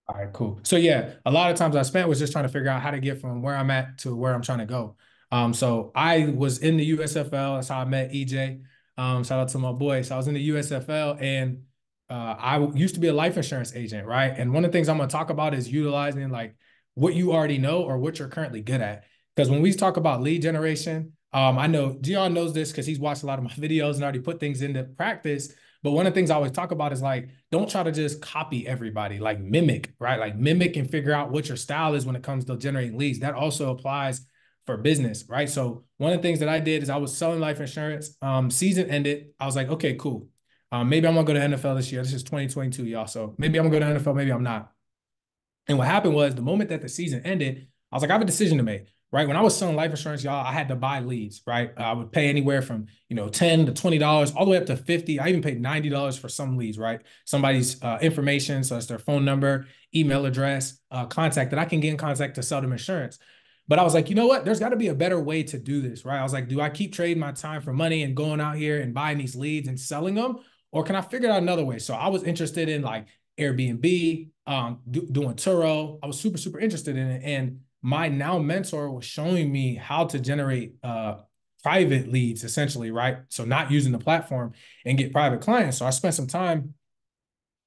All right, cool. So yeah, a lot of times I spent was just trying to figure out how to get from where I'm at to where I'm trying to go. So I was in the USFL. That's how I met EJ. Shout out to my boy. So I was in the USFL, and used to be a life insurance agent, right? And one of the things I'm gonna talk about is utilizing like what you already know or what you're currently good at. Because when we talk about lead generation, I know Dion knows this because he's watched a lot of my videos and already put things into practice. But one of the things I always talk about is like, don't try to just copy everybody, like mimic, right? Like mimic and figure out what your style is when it comes to generating leads. That also applies for business, right? So one of the things that I did is I was selling life insurance. Season ended. I was like, okay, cool. Maybe I'm gonna go to NFL this year. This is 2022, y'all. So maybe I'm gonna go to NFL, maybe I'm not. And what happened was the moment that the season ended, I was like, I have a decision to make, right? When I was selling life insurance, y'all, I had to buy leads, right? I would pay anywhere from, $10 to $20, all the way up to 50. I even paid $90 for some leads, right? Somebody's information, so it's their phone number, email address, contact that I can get in contact to sell them insurance. But I was like, you know what? There's got to be a better way to do this, right? I was like, do I keep trading my time for money and going out here and buying these leads and selling them? Or can I figure out another way? So I was interested in like Airbnb, doing Turo. I was super, super interested in it. And my now mentor was showing me how to generate private leads, essentially, right? So not using the platform and get private clients. So I spent some time.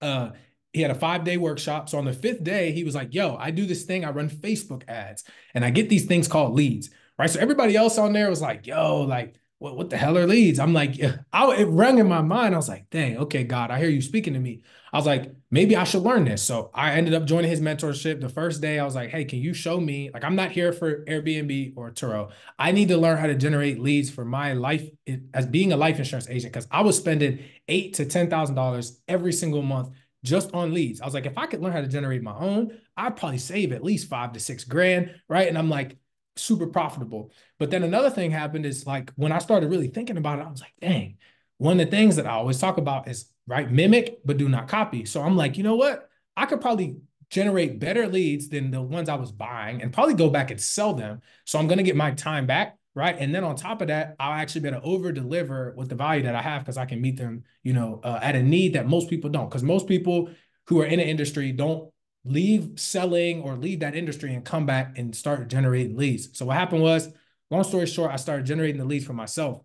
Uh, he had a 5-day workshop. So on the fifth day, he was like, yo, I do this thing. I run Facebook ads and I get these things called leads, right? So everybody else on there was like, yo, like, what the hell are leads? I'm like, yeah. It rang in my mind. I was like, dang, okay, God, I hear you speaking to me. I was like, maybe I should learn this. So I ended up joining his mentorship. The first day, I was like, hey, can you show me? Like, I'm not here for Airbnb or Turo. I need to learn how to generate leads for my life as being a life insurance agent because I was spending $8,000 to $10,000 every single month just on leads. I was like, if I could learn how to generate my own, I'd probably save at least 5 to 6 grand, right? And I'm like, super profitable. But then another thing happened is like when I started really thinking about it, I was like, dang, one of the things that I always talk about is right, mimic, but do not copy. So I'm like, you know what? I could probably generate better leads than the ones I was buying and probably go back and sell them. So I'm going to get my time back. Right. And then on top of that, I'll actually be able to over deliver with the value that I have because I can meet them, at a need that most people don't. Because most people who are in the industry don't leave selling or leave that industry and come back and start generating leads. So what happened was, long story short, I started generating the leads for myself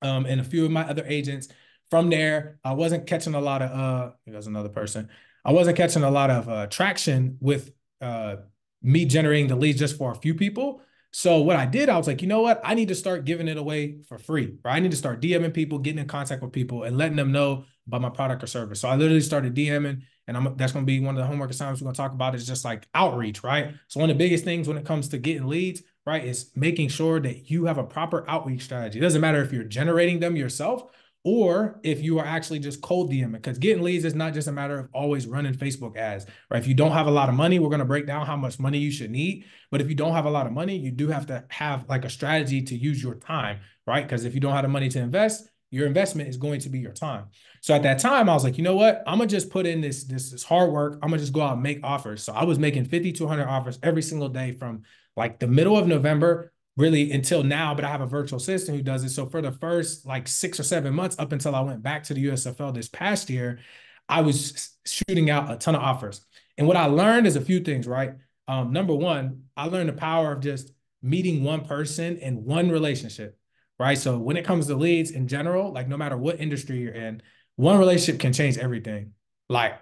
and a few of my other agents. From there, I wasn't catching a lot of there's another person. I wasn't catching a lot of traction with uh me generating the leads just for a few people. So what I did, I was like, you know what? I need to start giving it away for free, right? I need to start DMing people, getting in contact with people, and letting them know about my product or service. So I literally started DMing, and that's going to be one of the homework assignments we're going to talk about is just like outreach, right? So one of the biggest things when it comes to getting leads, right, is making sure that you have a proper outreach strategy. It doesn't matter if you're generating them yourself or if you are actually just cold DMing, because getting leads is not just a matter of always running Facebook ads, right? If you don't have a lot of money, we're going to break down how much money you should need. But if you don't have a lot of money, you do have to have like a strategy to use your time, right? Because if you don't have the money to invest, your investment is going to be your time. So at that time, I was like, you know what? I'm gonna just put in this hard work. I'm gonna just go out and make offers. So I was making 50 to 100 offers every single day from like the middle of November really until now, but I have a virtual assistant who does it. So for the first like 6 or 7 months up until I went back to the USFL this past year, I was shooting out a ton of offers. And what I learned is a few things, right? Number one, I learned the power of just meeting one person in one relationship, right? So when it comes to leads in general, like no matter what industry you're in, one relationship can change everything. Like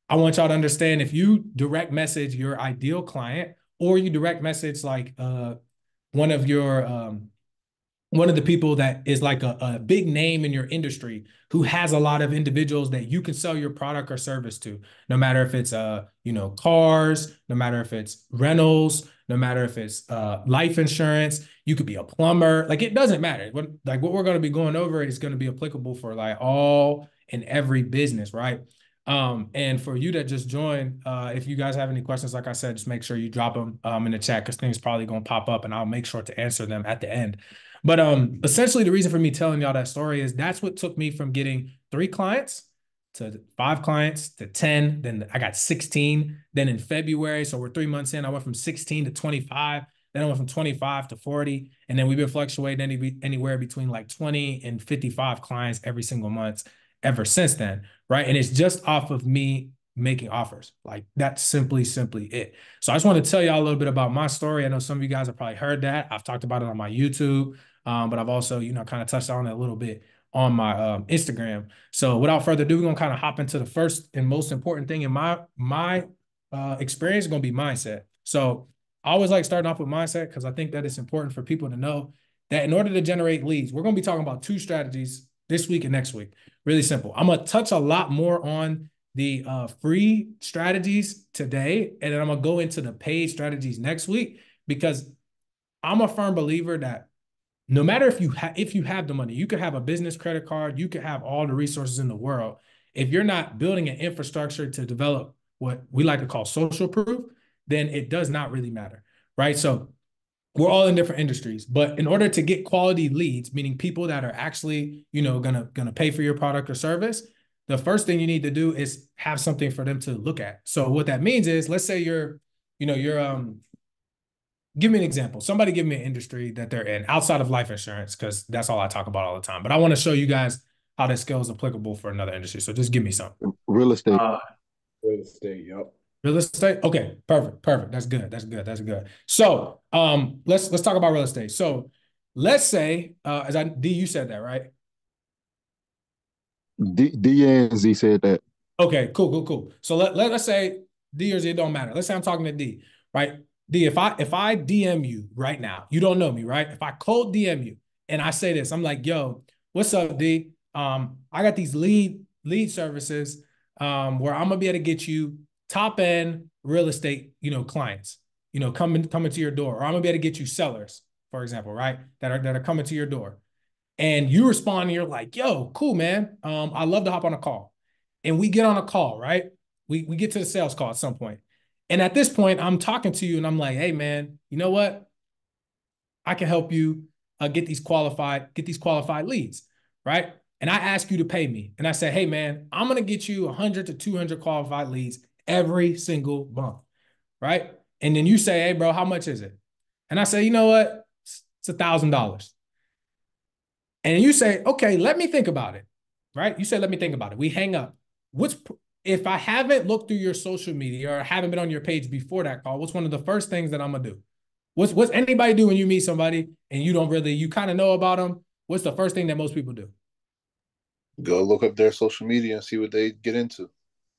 I want y'all to understand if you direct message your ideal client or you direct message like one of your one of the people that is like a big name in your industry who has a lot of individuals that you can sell your product or service to, no matter if it's cars, no matter if it's rentals, no matter if it's life insurance, you could be a plumber, like it doesn't matter. What we're going to be going over is going to be applicable for like all and every business, right? And for you that just joined, if you guys have any questions, like I said, just make sure you drop them in the chat because things probably gonna pop up and I'll make sure to answer them at the end. But essentially the reason for me telling y'all that story is that's what took me from getting 3 clients to 5 clients to 10. Then I got 16. Then in February, so we're 3 months in, I went from 16 to 25. Then I went from 25 to 40. And then we've been fluctuating anywhere between like 20 and 55 clients every single month ever since then, right? And it's just off of me making offers. Like that's simply it. So I just want to tell y'all a little bit about my story. I know some of you guys have probably heard that. I've talked about it on my YouTube, but I've also, kind of touched on it a little bit on my Instagram. So without further ado, we're gonna kind of hop into the first and most important thing in my experience is gonna be mindset. So I always like starting off with mindset because I think that it's important for people to know that in order to generate leads, we're gonna be talking about two strategies this week and next week. Really simple. I'm gonna touch a lot more on the free strategies today, and then I'm gonna go into the paid strategies next week because I'm a firm believer that no matter if you have the money, you could have a business credit card, you could have all the resources in the world. If you're not building an infrastructure to develop what we like to call social proof, then it does not really matter, right? So we're all in different industries, but in order to get quality leads, meaning people that are actually, gonna pay for your product or service, the first thing you need to do is have something for them to look at. So what that means is, let's say you're give me an example. Somebody give me an industry that they're in outside of life insurance, because that's all I talk about all the time. But I want to show you guys how this skill is applicable for another industry. So just give me some. Real estate. Real estate, yep. Real estate. Okay, perfect. That's good. So let's talk about real estate. So let's say D, you said that, right? D and Z said that. Okay, cool. So let's say D or Z, it don't matter. Let's say I'm talking to D, right? D, if I DM you right now, you don't know me, right? If I cold DM you and I say this, I'm like, yo, what's up, D? I got these lead services where I'm gonna be able to get you top end real estate, clients, coming to your door, or I'm gonna be able to get you sellers, for example, right? That are coming to your door. And you respond and you're like, yo, cool, man. I'd love to hop on a call. And we get on a call, right? We get to the sales call at some point. And at this point, I'm talking to you and I'm like, hey, man, you know what? I can help you get these qualified leads, right? And I ask you to pay me. And I say, hey, man, I'm going to get you 100 to 200 qualified leads every single month, right? And then you say, hey, bro, how much is it? And I say, you know what? It's $1,000. And you say, okay, let me think about it, right? You say, let me think about it. We hang up. If I haven't looked through your social media or haven't been on your page before that call, what's one of the first things that I'm gonna do? What's anybody do when you meet somebody and you kind of know about them? What's the first thing that most people do? Go look up their social media and see what they get into.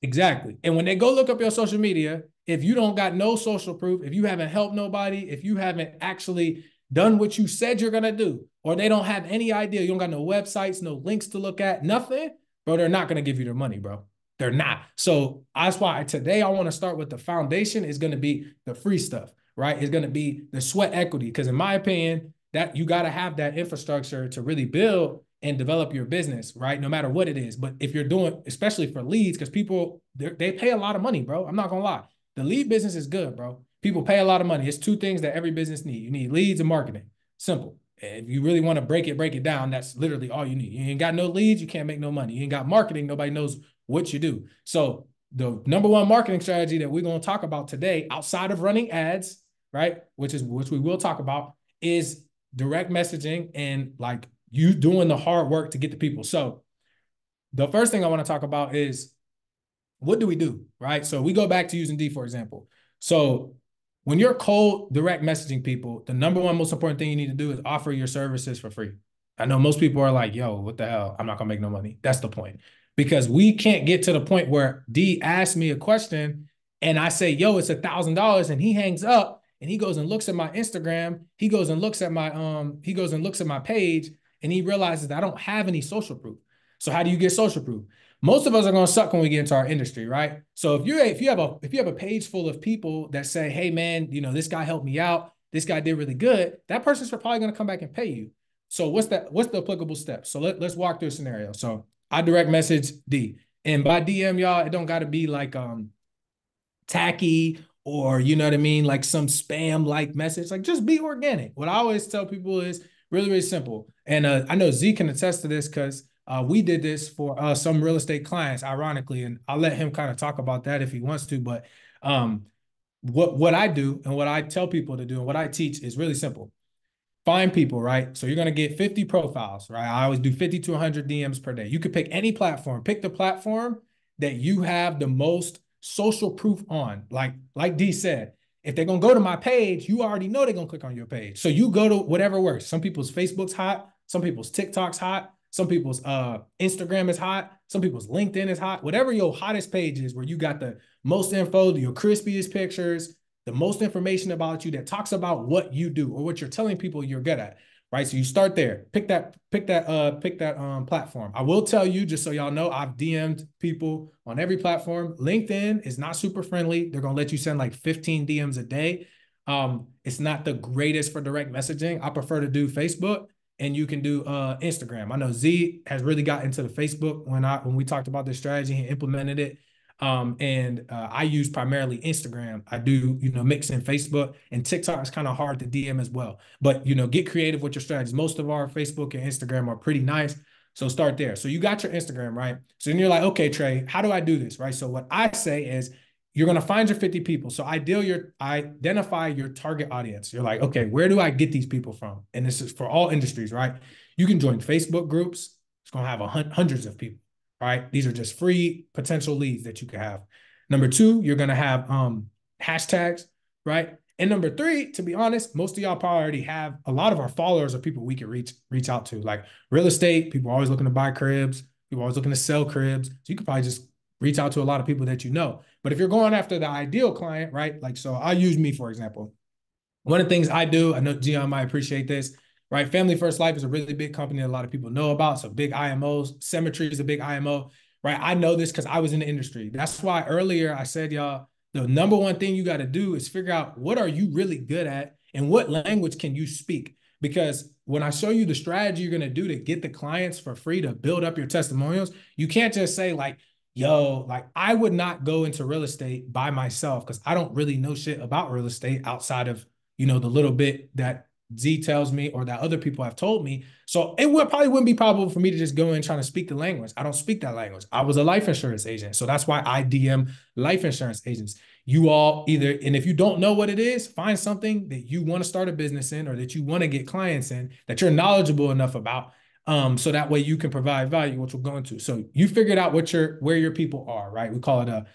Exactly. And when they go look up your social media, if you don't got no social proof, if you haven't helped nobody, if you haven't actually done what you said you're gonna do, or they don't have any idea, you don't got no websites, no links to look at, nothing, bro, they're not gonna give you their money, bro. They're not. So that's why today I want to start with the foundation is going to be the free stuff, right? It's going to be the sweat equity. Because in my opinion, that you got to have that infrastructure to really build and develop your business, right? No matter what it is. But if you're doing, especially for leads, because people, they pay a lot of money, bro. I'm not going to lie. The lead business is good, bro. People pay a lot of money. It's two things that every business needs. You need leads and marketing. Simple. If you really want to break it down, that's literally all you need. You ain't got no leads, you can't make no money. You ain't got marketing, nobody knows what you do. So the number one marketing strategy that we're going to talk about today, outside of running ads, right, which we will talk about, is direct messaging and like you doing the hard work to get to people. So the first thing I want to talk about is what do we do, right? So we go back to using D, for example. So when you're cold direct messaging people, the number one most important thing you need to do is offer your services for free. I know most people are like, yo, what the hell? I'm not going to make no money. That's the point. Because we can't get to the point where D asks me a question and I say, yo, it's $1,000, and he hangs up and he goes and looks at my Instagram. He goes and looks at my page, and he realizes that I don't have any social proof. So how do you get social proof? Most of us are going to suck when we get into our industry, right? So if you have a page full of people that say, hey man, this guy helped me out, this guy did really good, that person's probably going to come back and pay you. So what's the applicable steps? So let's walk through a scenario. So I direct message D, and by DM, y'all, it don't got to be like tacky or you know what I mean, like some spam like message. Like just be organic. What I always tell people is really simple. And I know Z can attest to this because we did this for some real estate clients, ironically, and I'll let him kind of talk about that if he wants to. But what I do and what I tell people to do and what I teach is really simple. Find people, right? So you're going to get 50 profiles, right? I always do 50 to 100 DMs per day. You could pick any platform. Pick the platform that you have the most social proof on. Like D said, if they're gonna go to my page, you already know they're gonna click on your page. So you go to whatever works. Some people's Facebook's hot, some people's TikTok's hot, some people's Instagram is hot, some people's LinkedIn is hot. Whatever your hottest page is, where you got the most info, your crispiest pictures, the most information about you that talks about what you do or what you're telling people you're good at. Right. So you start there. Pick that platform. I will tell you, just so y'all know, I've DM'd people on every platform. LinkedIn is not super friendly. They're gonna let you send like 15 DMs a day. It's not the greatest for direct messaging. I prefer to do Facebook, and you can do Instagram. I know Z has really got into the Facebook when we talked about this strategy and implemented it. I use primarily Instagram. I do, mix in Facebook, and TikTok is kind of hard to DM as well. But, get creative with your strategies. Most of our Facebook and Instagram are pretty nice. So start there. So you got your Instagram, right? So then you're like, okay, Trey, how do I do this? Right. So what I say is you're going to find your 50 people. So identify your target audience. You're like, okay, where do I get these people from? And this is for all industries, right? You can join Facebook groups. It's going to have hundreds of people. Right? These are just free potential leads that you can have. Number two, you're going to have hashtags, right? And number three, to be honest, most of y'all probably already have a lot of our followers are people we can reach out to, like real estate. People are always looking to buy cribs. People are always looking to sell cribs. So you could probably just reach out to a lot of people that you know. But if you're going after the ideal client, right? Like, so I'll use me, for example. One of the things I do, I know Gian might appreciate this, right? Family First Life is a really big company that a lot of people know about. So big IMOs. Cemetery is a big IMO, right? I know this because I was in the industry. That's why earlier I said, y'all, the number one thing you got to do is figure out what are you really good at and what language can you speak? Because when I show you the strategy you're going to do to get the clients for free to build up your testimonials, you can't just say like, yo, like I would not go into real estate by myself because I don't really know shit about real estate outside of, the little bit that Z tells me or that other people have told me. So it probably wouldn't be probable for me to just go in trying to speak the language. I don't speak that language. I was a life insurance agent. So that's why I DM life insurance agents. You all either, and if you don't know what it is, find something that you want to start a business in or that you want to get clients in that you're knowledgeable enough about. So that way you can provide value, which we'll go into. So you figured out where your people are, right? We call it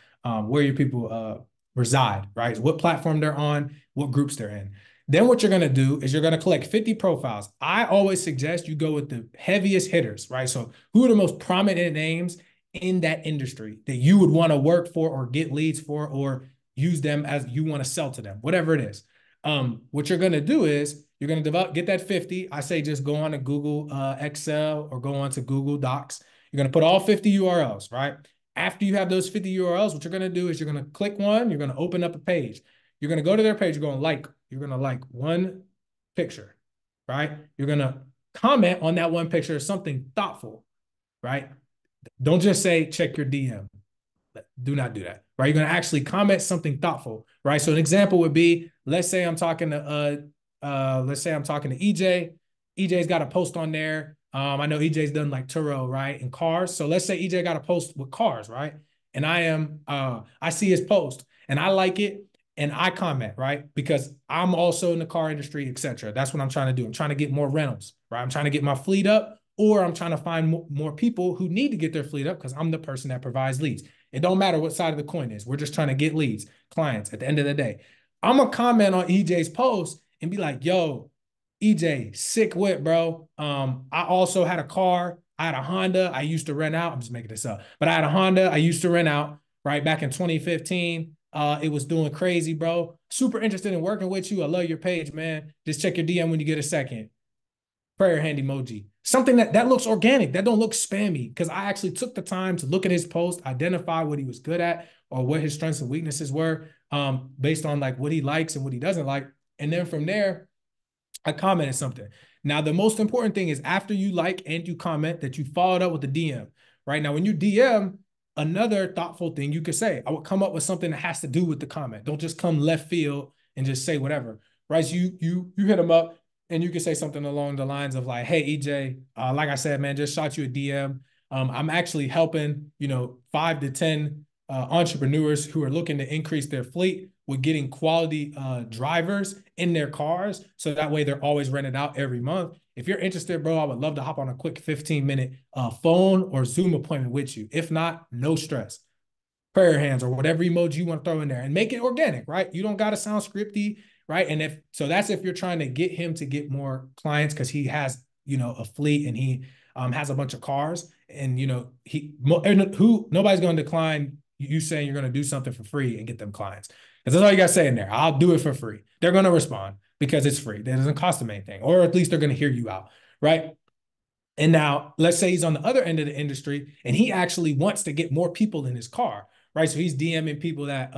where your people reside, right? What platform they're on, what groups they're in. Then what you're going to do is you're going to collect 50 profiles. I always suggest you go with the heaviest hitters, right? So who are the most prominent names in that industry that you would want to work for or get leads for or use them as you want to sell to them, whatever it is. What you're going to do is you're going to get that 50. I say just go on to Google Excel or go on to Google Docs. You're going to put all 50 URLs, right? After you have those 50 URLs, what you're going to do is you're going to click one, you're going to open up a page. You're going to go to their page, you're going to like one picture, right? You're going to comment on that one picture, something thoughtful, right? Don't just say, check your DM. Do not do that, right? You're going to actually comment something thoughtful, right? So an example would be, let's say I'm talking to EJ. EJ's got a post on there. I know EJ's done like Turo, right? And cars. So let's say EJ got a post with cars, right? And I see his post and I like it and I comment, right? Because I'm also in the car industry, etc. That's what I'm trying to do. I'm trying to get more rentals, right? I'm trying to get my fleet up, or I'm trying to find more people who need to get their fleet up because I'm the person that provides leads. It don't matter what side of the coin is. We're just trying to get leads, clients at the end of the day. I'm going to comment on EJ's post and be like, yo, EJ, sick whip, bro. I also had a car. I had a Honda. I used to rent out. I'm just making this up. But I had a Honda. I used to rent out, right, back in 2015. It was doing crazy, bro. Super interested in working with you. I love your page, man. Just check your DM when you get a second. Prayer hand emoji. Something that looks organic, that don't look spammy, because I actually took the time to look at his post, identify what he was good at or what his strengths and weaknesses were, based on like what he likes and what he doesn't like. And then from there, I commented something. Now, the most important thing is after you like and you comment that you followed up with a DM, right? Now, when you DM, another thoughtful thing you could say, I would come up with something that has to do with the comment. Don't just come left field and just say whatever, right? So you hit them up and you can say something along the lines of like, hey, EJ, like I said, man, just shot you a DM. I'm actually helping, 5 to 10 entrepreneurs who are looking to increase their fleet with getting quality drivers in their cars. So that way they're always rented out every month. If you're interested, bro, I would love to hop on a quick 15-minute phone or Zoom appointment with you. If not, no stress. prayer hands or whatever emoji you want to throw in there and make it organic, right? You don't got to sound scripty, right? And if so, that's if you're trying to get him to get more clients because he has, a fleet and he has a bunch of cars and, who nobody's going to decline you saying you're going to do something for free and get them clients. Because that's all you got to say in there. I'll do it for free. They're going to respond because it's free. That doesn't cost them anything, or at least they're going to hear you out, right? And now let's say he's on the other end of the industry and he actually wants to get more people in his car, right? So he's DMing people that,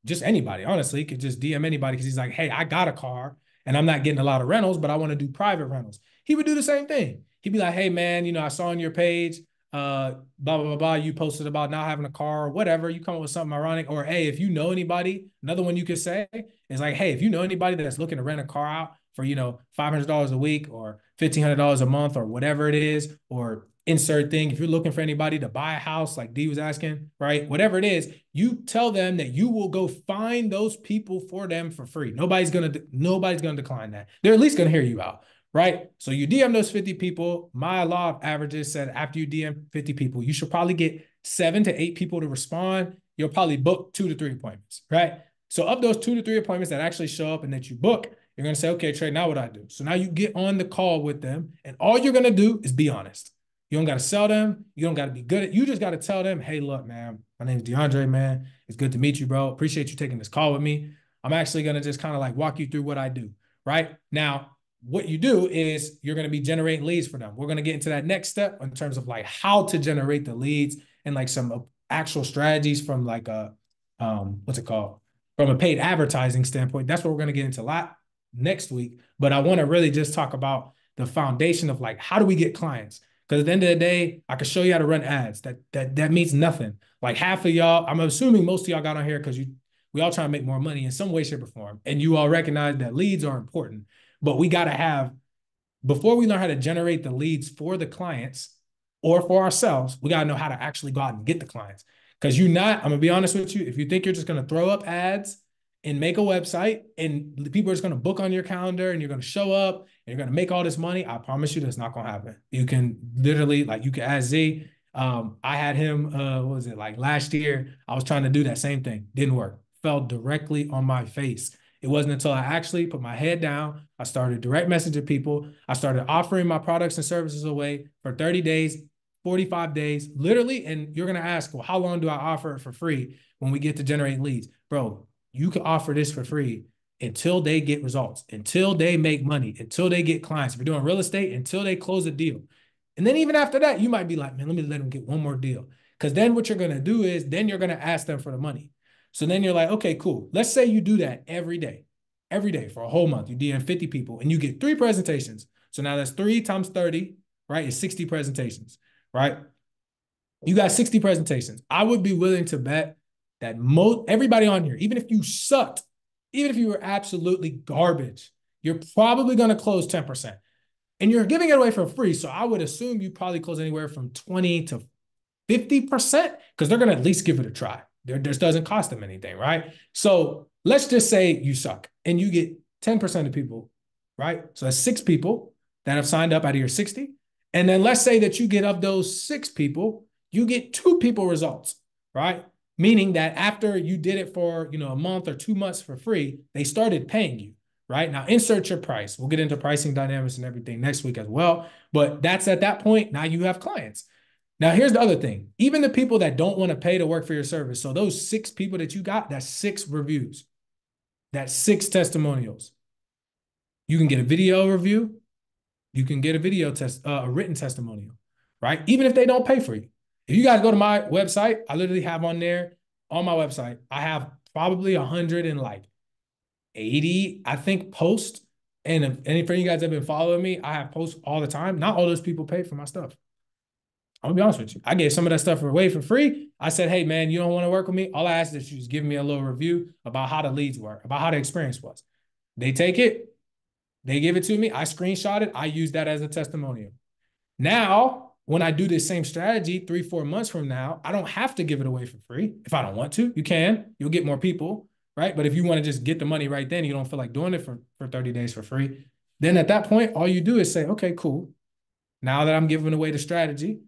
just anybody, honestly, could just DM anybody because he's like, hey, I got a car and I'm not getting a lot of rentals, but I want to do private rentals. He would do the same thing. He'd be like, hey, man, I saw on your page, blah, blah, blah, blah. You posted about not having a car or whatever. You come up with something ironic. Or, hey, if you know anybody, another one you could say is like, hey, if you know anybody that's looking to rent a car out for, $500 a week or $1,500 a month or whatever it is, or insert thing. If you're looking for anybody to buy a house, like D was asking, right? Whatever it is, you tell them that you will go find those people for them for free. Nobody's gonna decline that. They're at least gonna hear you out, right? So you DM those 50 people. My law of averages said after you DM 50 people, you should probably get 7 to 8 people to respond. You'll probably book 2 to 3 appointments, right? So of those 2 to 3 appointments that actually show up and that you book, you're going to say, okay, Trey, now what do I do? So now you get on the call with them and all you're going to do is be honest. You don't got to sell them. You don't got to be good at, you just got to tell them, hey, look, man, my name is DeAndre, man. It's good to meet you, bro. Appreciate you taking this call with me. I'm actually going to just kind of like walk you through what I do, right? Now, what you do is you're going to be generating leads for them. We're going to get into that next step in terms of like how to generate the leads and like some actual strategies from like what's it called? From a paid advertising standpoint. That's what we're going to get into a lot next week. But I want to really just talk about the foundation of like, how do we get clients? Because at the end of the day, I can show you how to run ads. That means nothing. Like half of y'all, I'm assuming most of y'all got on here because we all trying to make more money in some way, shape, or form. And you all recognize that leads are important. But we got to have, before we learn how to generate the leads for the clients or for ourselves, we got to know how to actually go out and get the clients. Because I'm going to be honest with you, if you think you're just going to throw up ads and make a website and people are just going to book on your calendar and you're going to show up and you're going to make all this money, I promise you that's not going to happen. You can literally, like you can ask Z. I had him, what was it, like last year, I was trying to do that same thing. Didn't work. Fell directly on my face. It wasn't until I actually put my head down, I started direct messaging people. I started offering my products and services away for 30 days, 45 days, literally. And you're going to ask, well, how long do I offer it for free when we get to generate leads? Bro, you can offer this for free until they get results, until they make money, until they get clients. If you're doing real estate, until they close a deal. And then even after that, you might be like, man, let me let them get one more deal. Because then what you're going to do is then you're going to ask them for the money. So then you're like, okay, cool. Let's say you do that every day for a whole month. You DM 50 people and you get 3 presentations. So now that's 3 times 30, right? It's 60 presentations, right? You got 60 presentations. I would be willing to bet that everybody on here, even if you sucked, even if you were absolutely garbage, you're probably going to close 10%. And you're giving it away for free. So I would assume you probably close anywhere from 20 to 50% because they're going to at least give it a try. This doesn't cost them anything, right? So let's just say you suck and you get 10% of people, right? So that's 6 people that have signed up out of your 60. And then let's say that you get of those 6 people, you get 2 people results, right? Meaning that after you did it for, a month or 2 months for free, they started paying you, right? Now insert your price. We'll get into pricing dynamics and everything next week as well. But that's at that point, now you have clients. Now, here's the other thing. Even the people that don't want to pay to work for your service. So those 6 people that you got, that's 6 reviews. That's 6 testimonials. You can get a video review. You can get a written testimonial, right? Even if they don't pay for you. If you guys go to my website, I literally have on there, on my website, I have probably 180, I think, posts. And if any of you guys have been following me, I have posts all the time. Not all those people pay for my stuff. I'm gonna be honest with you. I gave some of that stuff away for free. I said, hey, man, you don't want to work with me? All I asked is you just give me a little review about how the leads were, about how the experience was. They take it, they give it to me, I screenshot it, I use that as a testimonial. Now, when I do this same strategy 3-4 months from now, I don't have to give it away for free. If I don't want to, you can. You'll get more people, right? But if you want to just get the money right then, you don't feel like doing it for 30 days for free, then at that point, all you do is say, okay, cool. Now that I'm giving away the strategy,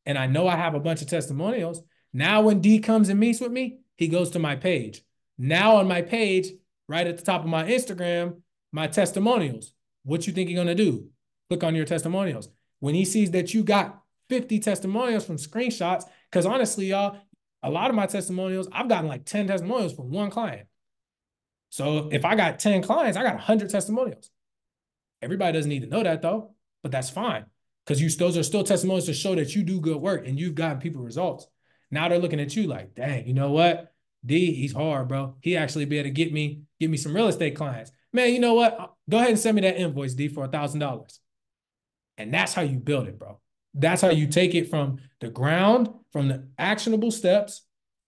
and I know I have a bunch of testimonials, Now when D comes and meets with me, he goes to my page. Now on my page, right at the top of my Instagram, my testimonials. What you think you're gonna do? Click on your testimonials. When he sees that you got 50 testimonials from screenshots, because honestly, y'all, a lot of my testimonials, I've gotten like 10 testimonials from one client. So if I got 10 clients, I got 100 testimonials. Everybody doesn't need to know that though, but that's fine because those are still testimonials to show that you do good work and you've gotten people results. Now they're looking at you like, dang, you know what? D, he's hard, bro. He actually be able to get me some real estate clients. Man, you know what? Go ahead and send me that invoice, D, for $1,000. And that's how you build it, bro. That's how you take it from the ground, from the actionable steps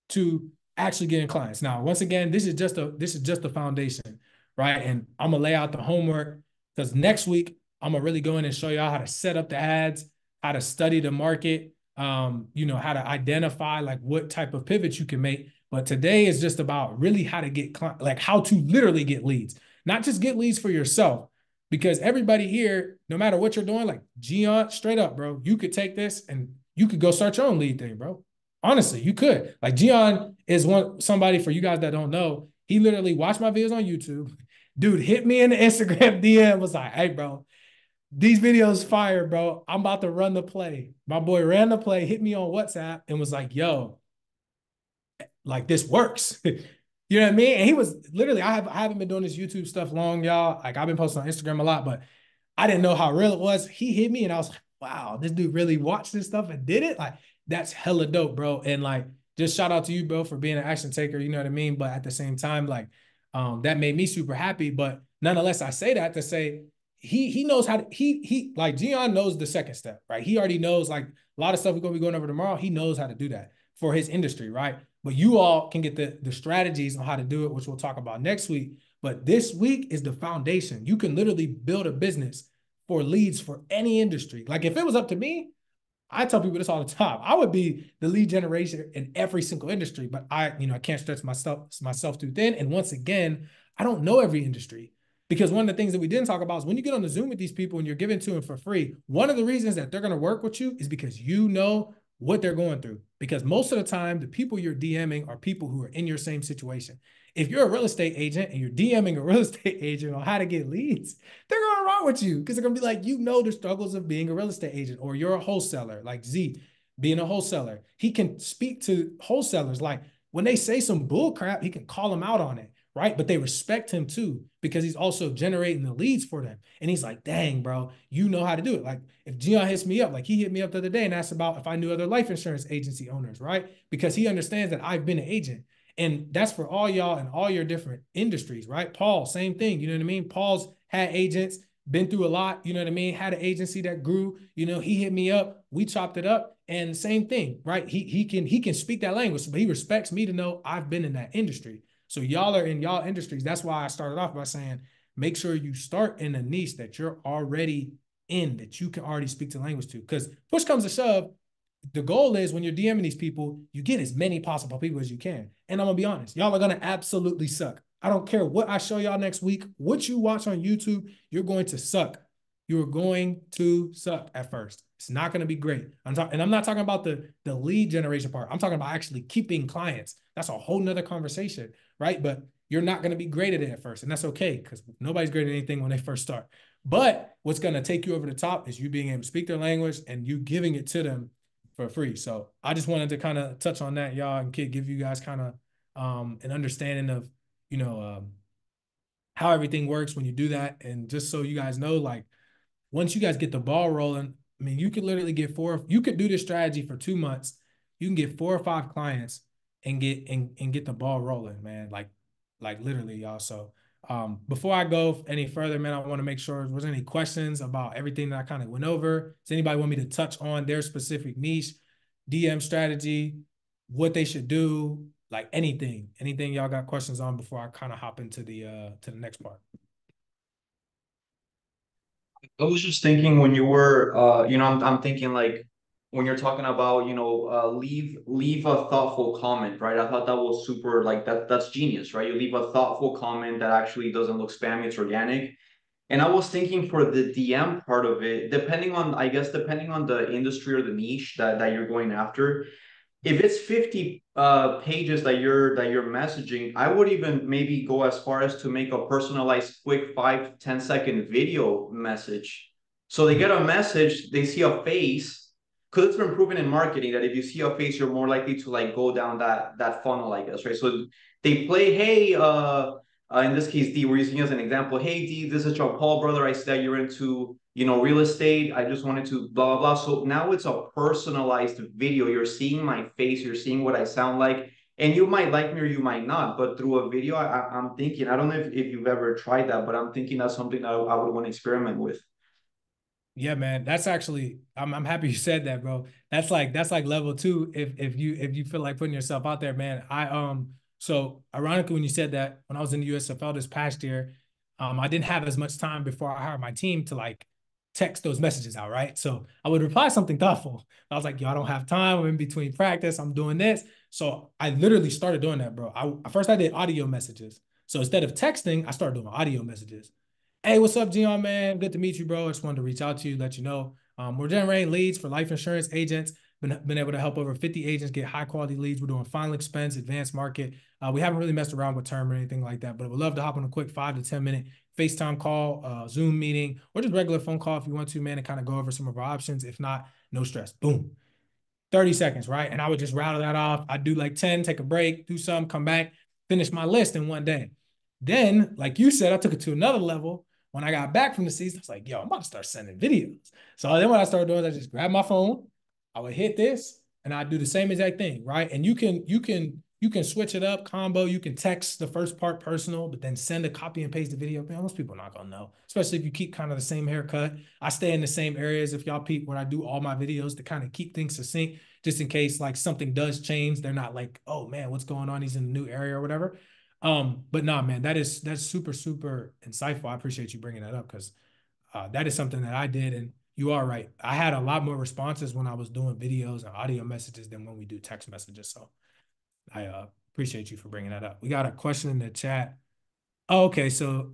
to actually getting clients. Now, once again, this is just a foundation, right? And I'm gonna lay out the homework because next week I'm gonna really go in and show y'all how to set up the ads, how to study the market, how to identify like what type of pivots you can make. But today is just about really how to get like how to literally get leads, not just get leads for yourself, because everybody here, no matter what you're doing, like Gian, straight up, bro, you could take this and you could go start your own lead thing, bro. Honestly, you could. Like Gian is somebody for you guys that don't know. He literally watched my videos on YouTube. Dude hit me in the Instagram DM, was like, hey, bro, these videos fire, bro. I'm about to run the play. My boy ran the play, hit me on WhatsApp and was like, yo, like this works. You know what I mean? And he was literally, I haven't been doing this YouTube stuff long, y'all. Like I've been posting on Instagram a lot, but I didn't know how real it was. He hit me and I was like, wow, this dude really watched this stuff and did it. Like that's hella dope, bro. And like, just shout out to you, bro, for being an action taker. You know what I mean? But at the same time, like, that made me super happy. But nonetheless, I say that to say he knows how to, he like Gian knows the second step, right? He already knows like a lot of stuff we're gonna be going over tomorrow. He knows how to do that for his industry, right? But you all can get the strategies on how to do it, which we'll talk about next week. But this week is the foundation. You can literally build a business for leads for any industry. Like if it was up to me, I tell people this all the time. I would be the lead generation in every single industry, but I can't stretch myself too thin. And once again, I don't know every industry because one of the things that we didn't talk about is when you get on the Zoom with these people and you're giving to them for free, one of the reasons that they're going to work with you is because you know what they're going through. Because most of the time, the people you're DMing are people who are in your same situation. If you're a real estate agent and you're DMing a real estate agent on how to get leads, they're going to run with you because they're going to be like, you know, the struggles of being a real estate agent, or you're a wholesaler like Z being a wholesaler. He can speak to wholesalers. Like when they say some bull crap, he can call them out on it. Right. But they respect him too, because he's also generating the leads for them. And he's like, dang, bro, you know how to do it. Like if Gian hits me up, like he hit me up the other day and asked about if I knew other life insurance agency owners, right? Because he understands that I've been an agent. And that's for all y'all in all your different industries, right? Paul, same thing. You know what I mean? Paul's had agents, been through a lot, you know what I mean? Had an agency that grew, he hit me up, we chopped it up, and same thing, right? He can speak that language, but he respects me to know I've been in that industry. So y'all are in y'all industries. That's why I started off by saying, make sure you start in a niche that you're already in, that you can already speak the language to. Because push comes to shove, the goal is when you're DMing these people, you get as many possible people as you can. And I'm gonna be honest, y'all are gonna absolutely suck. I don't care what I show y'all next week, what you watch on YouTube, you're going to suck. You're going to suck at first. It's not going to be great. And I'm not talking about the lead generation part. I'm talking about actually keeping clients. That's a whole nother conversation, right? But you're not going to be great at it at first. And that's okay because nobody's great at anything when they first start. But what's going to take you over the top is you being able to speak their language and you giving it to them for free. So I just wanted to kind of touch on that, y'all, and give you guys kind of an understanding of, how everything works when you do that. And just so you guys know, like, once you guys get the ball rolling, I mean, you could literally get you could do this strategy for 2 months. You can get 4 or 5 clients and get the ball rolling, man. Like literally, y'all. So before I go any further, man, I want to make sure if there's any questions about everything that I kind of went over. Does anybody want me to touch on their specific niche, DM strategy, what they should do, like anything y'all got questions on before I kind of hop into the next part? I was just thinking when you were, I'm thinking like when you're talking about, leave a thoughtful comment, right? I thought that was super, like that's genius, right? You leave a thoughtful comment that actually doesn't look spammy, it's organic. And I was thinking for the DM part of it, depending on the industry or the niche that you're going after, if it's 50 pages that you're messaging, I would even maybe go as far as to make a personalized quick 5 to 10 second video message. So they get a message, they see a face, because it's been proven in marketing that if you see a face, you're more likely to like go down that funnel, I guess, right? So they play, hey, in this case, D, we're using as an example. Hey, D, this is John Paul, brother. I see that you're into, real estate. I just wanted to blah, blah, blah. So now it's a personalized video. You're seeing my face. You're seeing what I sound like. And you might like me or you might not. But through a video, I'm thinking, I don't know if you've ever tried that, but I'm thinking that's something that I would want to experiment with. Yeah, man. That's actually I'm happy you said that, bro. That's like level two if you feel like putting yourself out there, man. So ironically when you said that when I was in the USFL this past year, I didn't have as much time before I hired my team to like text those messages out, right? So I would reply something thoughtful. I was like, yo, I don't have time. I'm in between practice. I'm doing this. So I literally started doing that, bro. First I did audio messages. So instead of texting, I started doing audio messages. Hey, what's up, Gion, man? Good to meet you, bro. I just wanted to reach out to you, let you know. We're generating leads for life insurance agents. Been able to help over 50 agents get high quality leads. We're doing final expense, advanced market. We haven't really messed around with term or anything like that, but we'd love to hop on a quick 5 to 10 minute FaceTime call, Zoom meeting, or just regular phone call if you want to, man, and kind of go over some of our options. If not, no stress. Boom. 30 seconds, right? And I would just rattle that off. I'd do like 10, take a break, do some, come back, finish my list in one day. Then, like you said, I took it to another level. When I got back from the season, I was like, yo, I'm about to start sending videos. So then what I started doing is I just grab my phone, I would hit this, and I'd do the same exact thing, right? And you can switch it up, combo. You can text the first part personal, but then send a copy and paste the video. Man, most people are not gonna know, especially if you keep kind of the same haircut. I stay in the same areas if y'all peep when I do all my videos to kind of keep things succinct, just in case like something does change. They're not like, oh man, what's going on? He's in a new area or whatever. But nah, man, that's super, super insightful. I appreciate you bringing that up because that is something that I did. And you are right. I had a lot more responses when I was doing videos and audio messages than when we do text messages. So I appreciate you for bringing that up. We got a question in the chat. Oh, okay. So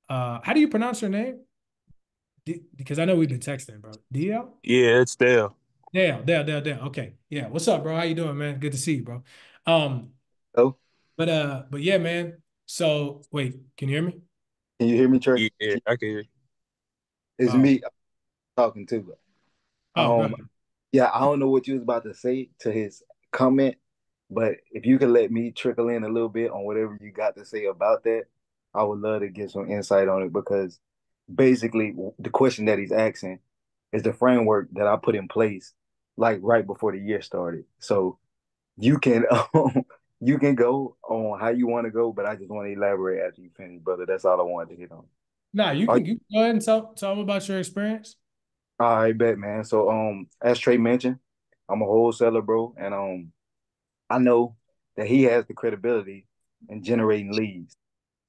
how do you pronounce your name? Because I know we've been texting, bro. DL? Yeah, it's there. Dale. Okay. Yeah. What's up, bro? How you doing, man? Good to see you, bro. Um, Oh, but yeah, man. So wait, can you hear me? can you hear me, Trey? Yeah, I can hear you. It's Oh, me talking too. oh, go Um, ahead. yeah, I don't know what you was about to say to his comment, but if you could let me trickle in a little bit on whatever you got to say about that, I would love to get some insight on it because basically the question that he's asking is the framework that I put in place like right before the year started. So you can you can go on how you want to go, but I just want to elaborate after you finish, brother. That's all I wanted to hit on. Nah, you can go ahead and tell them about your experience. All right, bet, man. So, as Trey mentioned, I'm a wholesaler, bro, and I know that he has the credibility in generating leads.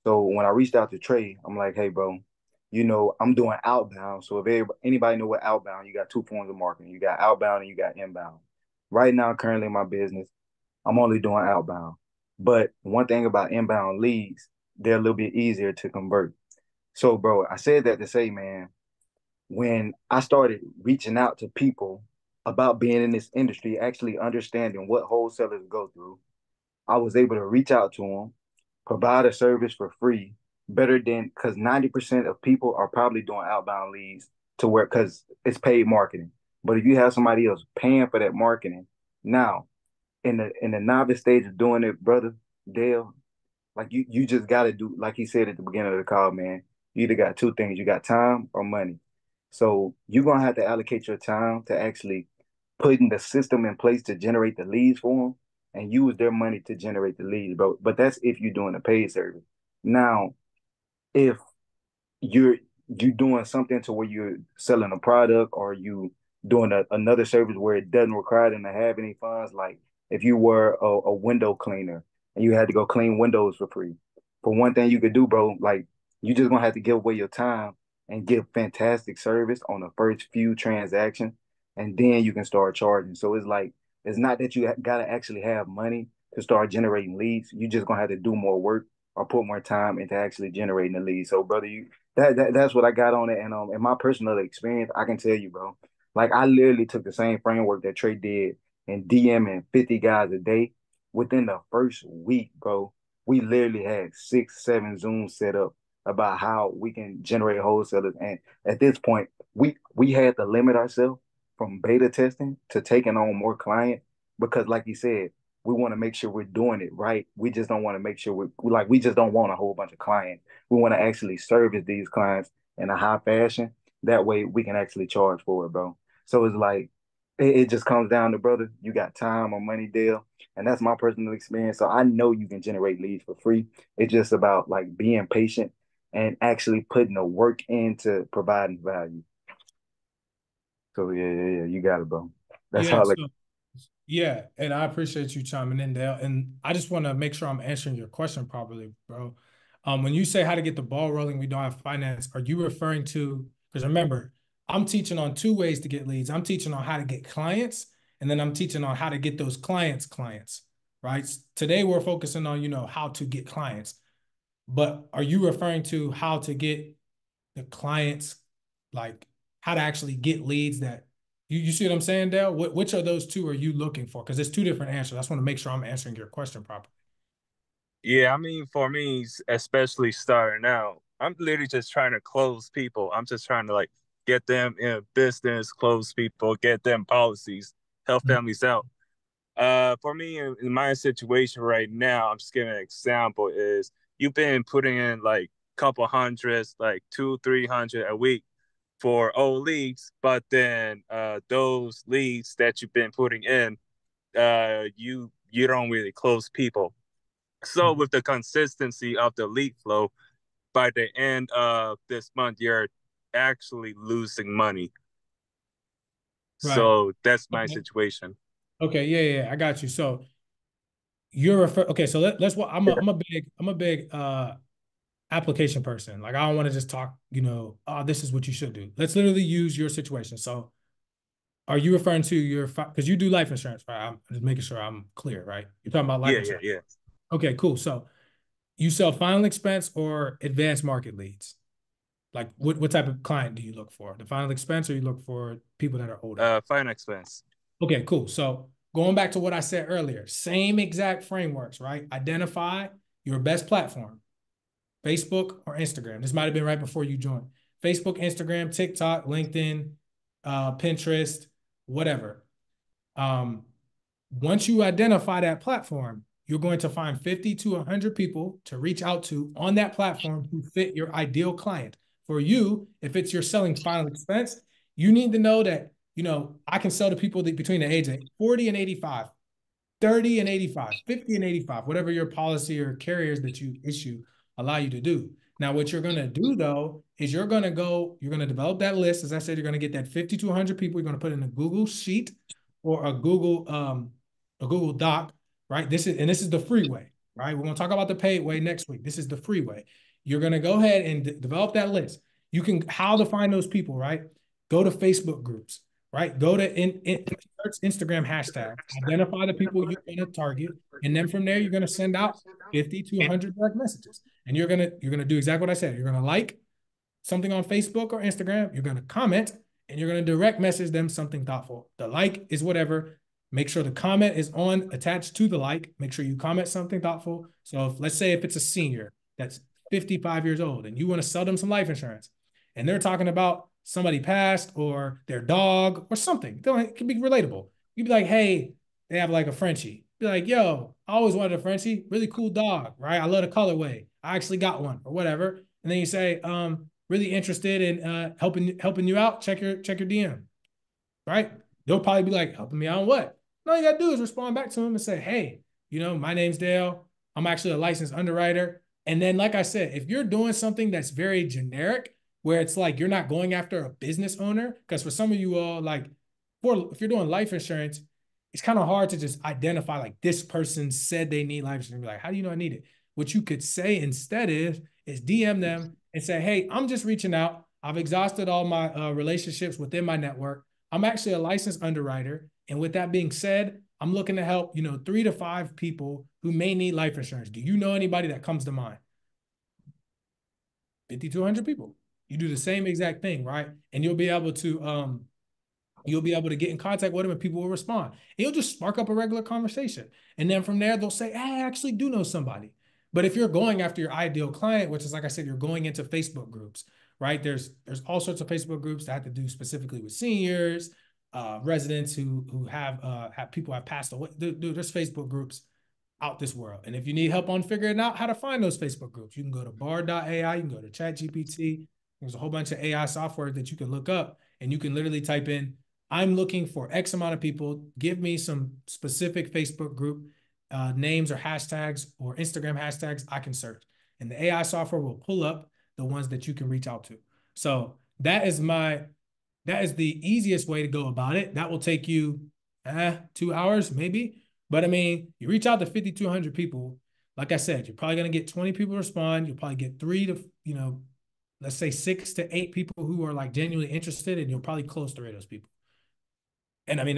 So when I reached out to Trey, I'm like, hey, bro, I'm doing outbound. So if anybody know what outbound, you got two forms of marketing. You got outbound and you got inbound. Right now, currently in my business, I'm only doing outbound. But one thing about inbound leads, they're a little bit easier to convert. So, bro, I said that to say, man, when I started reaching out to people about being in this industry, actually understanding what wholesalers go through, I was able to reach out to them, provide a service for free, better than because 90% of people are probably doing outbound leads to where because it's paid marketing. But if you have somebody else paying for that marketing, now in the novice stage of doing it, brother Dale, like you just gotta do like he said at the beginning of the call, man. You either got two things, you got time or money. So you're gonna have to allocate your time to actually putting the system in place to generate the leads for them and use their money to generate the leads, bro. But that's if you're doing a paid service. Now, if you're you doing something to where you're selling a product or you doing another service where it doesn't require them to have any funds, like if you were a window cleaner and you had to go clean windows for free. For one thing you could do, bro, like you just gonna have to give away your time and give fantastic service on the first few transactions, and then you can start charging. So it's like it's not that you gotta actually have money to start generating leads. You just gonna have to do more work or put more time into actually generating the leads. So, brother, that's what I got on it. And in my personal experience, I can tell you, bro, like I literally took the same framework that Trey did and DMing 50 guys a day, within the first week, bro, we literally had 6, 7 Zooms set up about how we can generate wholesalers. And at this point, we had to limit ourselves from beta testing to taking on more clients because, like you said, we want to make sure we're doing it right. We just don't want to make sure we just don't want a whole bunch of clients. We want to actually service these clients in a high fashion. That way we can actually charge for it, bro. So it's like it just comes down to, brother, you got time or money, deal. And that's my personal experience. So I know you can generate leads for free. It's just about like being patient and actually putting the work into providing value. So yeah, you got it, bro. That's Yeah, how like so yeah, and I appreciate you chiming in, Dale. And I just want to make sure I'm answering your question properly, bro. When you say how to get the ball rolling, we don't have finance. Are you referring to? Because remember, I'm teaching on two ways to get leads. I'm teaching on how to get clients, and then I'm teaching on how to get those clients, right? Today we're focusing on how to get clients, but are you referring to how to get the clients, like how to actually get leads that you see what I'm saying, Dale? Which of those two are you looking for? Because there's two different answers. I just want to make sure I'm answering your question properly. Yeah, I mean, for me, especially starting out, I'm literally just trying to close people. I'm just trying to like get them in business, close people, get them policies, help Mhm. families out. For me, in my situation right now, I'm just giving an example. Is you've been putting in like couple hundreds, like 200, 300 a week for old leads, but then those leads that you've been putting in, you don't really close people. So with the consistency of the lead flow, by the end of this month, you're actually losing money. Right. So that's my Okay. situation. Okay. Yeah. I got you. So okay. So let's. I'm a big application person. Like I don't want to just talk. Oh, this is what you should do. Let's literally use your situation. So are you referring to because you do life insurance, right? I'm just making sure I'm clear, right? You're talking about life Yeah, yeah, insurance. yeah. Okay, cool. So you sell final expense or advanced market leads? Like what type of client do you look for? The final expense or you look for people that are older? Fine expense. Okay, cool. So going back to what I said earlier, same exact frameworks, right? Identify your best platform, Facebook or Instagram. This might have been right before you joined. Facebook, Instagram, TikTok, LinkedIn, Pinterest, whatever. Um, Once you identify that platform, you're going to find 50 to 100 people to reach out to on that platform who fit your ideal client. For you, if it's your selling final expense, you need to know that, I can sell to people between the age of 40 and 85, 30 and 85, 50 and 85, whatever your policy or carriers that you issue allow you to do. Now, what you're going to do though is you're going to develop that list. As I said, you're going to get that 50 to 100 people. You're going to put in a Google Sheet or a Google Doc, right? This is the free way, right? We're going to talk about the paid way next week. This is the free way. You're going to go ahead and develop that list. You can how to find those people, right? Go to Facebook groups, right? Go to search Instagram hashtags, identify the people you're going to target, and then from there you're going to send out 50 to 100 direct messages. And you're gonna do exactly what I said. You're gonna like something on Facebook or Instagram, you're gonna comment, and you're gonna direct message them something thoughtful. The like is whatever. Make sure the comment is on attached to the like. Make sure you comment something thoughtful. So let's say if it's a senior that's 55 years old and you want to sell them some life insurance, and they're talking about somebody passed or their dog or something, it can be relatable. You'd be like, hey, they have like a Frenchie. Be like, yo, I always wanted a Frenchie. Really cool dog, right? I love the colorway. I actually got one or whatever. And then you say, really interested in helping you out. Check your DM, right? They'll probably be like, helping me out on what? All you gotta do is respond back to them and say, hey, my name's Dale. I'm actually a licensed underwriter. And then, like I said, if you're doing something that's very generic, where it's like you're not going after a business owner, because for some of you all, like, if you're doing life insurance, it's kind of hard to just identify like this person said they need life insurance. Be like, how do you know I need it? What you could say instead is DM them and say, hey, I'm just reaching out. I've exhausted all my relationships within my network. I'm actually a licensed underwriter. And with that being said, I'm looking to help, 3 to 5 people who may need life insurance. Do you know anybody that comes to mind? 5,200 people. You do the same exact thing, right? And you'll be able to You'll be able to get in contact with them and people will respond. It'll just spark up a regular conversation. And then from there, they'll say, hey, I actually do know somebody. But if you're going after your ideal client, which is like I said, you're going into Facebook groups, right? There's all sorts of Facebook groups that have to do specifically with seniors, residents who have people have passed away. Dude, there's Facebook groups out this world. And if you need help on figuring out how to find those Facebook groups, you can go to bar.ai, you can go to ChatGPT. There's a whole bunch of AI software that you can look up and you can literally type in, I'm looking for X amount of people. Give me some specific Facebook group names or hashtags or Instagram hashtags I can search. And the AI software will pull up the ones that you can reach out to. So that is the easiest way to go about it. That will take you 2 hours, maybe. But I mean, you reach out to 5,200 people. Like I said, you're probably going to get 20 people to respond. You'll probably get 3 to, let's say 6 to 8 people who are like genuinely interested, and you'll probably close 3 of those people. And I mean,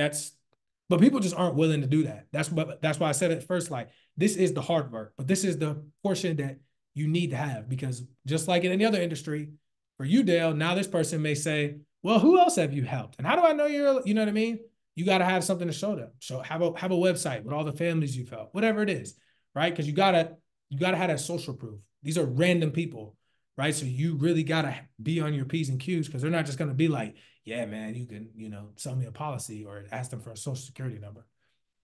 but people just aren't willing to do that. That's why I said at first, like, this is the hard work, but this is the portion that you need to have, because just like in any other industry, for you, Dale, now this person may say, well, who else have you helped? And how do I know you know what I mean? You got to have something to show them. So have a website with all the families you've helped, whatever it is, right? Because you gotta have that social proof. These are random people, right? So you really gotta be on your P's and Q's, because they're not just gonna be like, yeah, man, you can, sell me a policy or ask them for a social security number.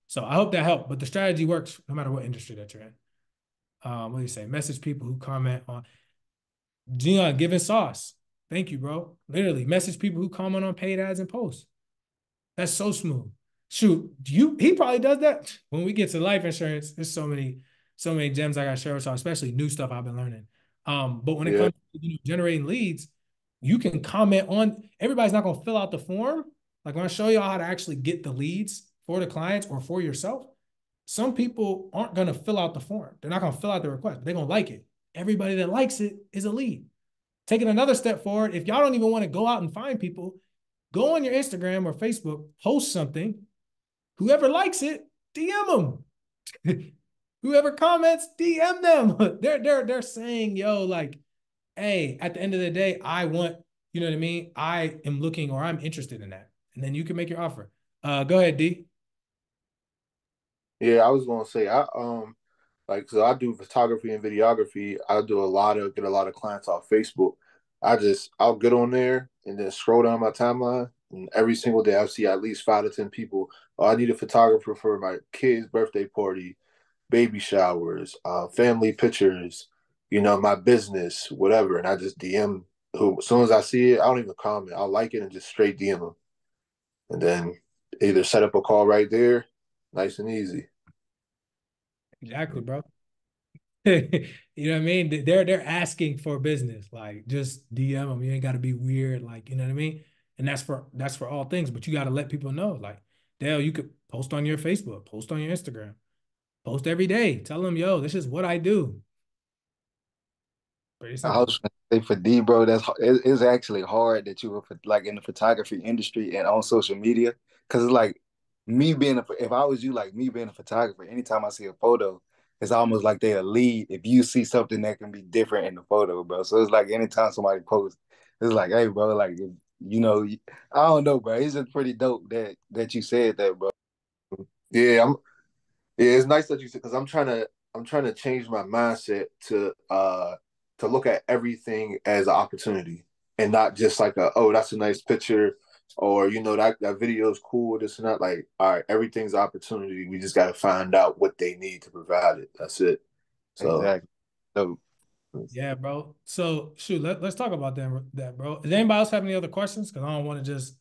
So I hope that helped. But the strategy works no matter what industry that you're in. What do you say? Message people who comment on Gian, giving sauce. Thank you, bro. Literally, message people who comment on paid ads and posts. That's so smooth. Shoot, he probably does that. When we get to life insurance, there's so many gems I got to share with y'all, especially new stuff I've been learning. But when it comes to generating leads, you can comment on, everybody's not going to fill out the form. Like when I show y'all how to actually get the leads for the clients or for yourself, some people aren't going to fill out the form. They're not going to fill out the request, but they're going to like it. Everybody that likes it is a lead. Taking another step forward, if y'all don't even want to go out and find people, go on your Instagram or Facebook, post something. Whoever likes it, DM them. Whoever comments, DM them. They're saying, yo, like, hey, at the end of the day, I want, you know what I mean? I am looking, or I'm interested in that. And then you can make your offer. Go ahead, D. Yeah, I was gonna say so I do photography and videography. I do get a lot of clients off Facebook. I'll get on there and then scroll down my timeline, and every single day I see at least 5 to 10 people. Oh, I need a photographer for my kid's birthday party, baby showers, family pictures, my business, whatever. And I just DM who as soon as I see it, I don't even comment. I'll like it and just straight DM them. And then either set up a call right there, nice and easy. Exactly, bro. You know what I mean? They're asking for business. Like, just DM them. You ain't got to be weird. Like, you know what I mean? And that's for all things. But you got to let people know. Like, Dale, you could post on your Facebook, post on your Instagram, post every day. Tell them, yo, this is what I do. Pretty I simple. was trying to say for D, bro, it's actually hard that you were like in the photography industry and on social media, because it's like if I was you, like me being a photographer, anytime I see a photo, it's almost like they a lead if you see something that can be different in the photo, bro. So it's like anytime somebody posts, it's like, hey, bro, like I don't know, bro. It's just pretty dope that you said that, bro. Yeah, yeah, it's nice that you said because I'm trying to change my mindset to look at everything as an opportunity and not just like oh, that's a nice picture, or that video is cool, this and that. Like, all right, everything's an opportunity. We just got to find out what they need to provide it. That's it. So Exactly. So Yeah, bro. So shoot, let's talk about that, bro. Does anybody else have any other questions? Because I don't want to just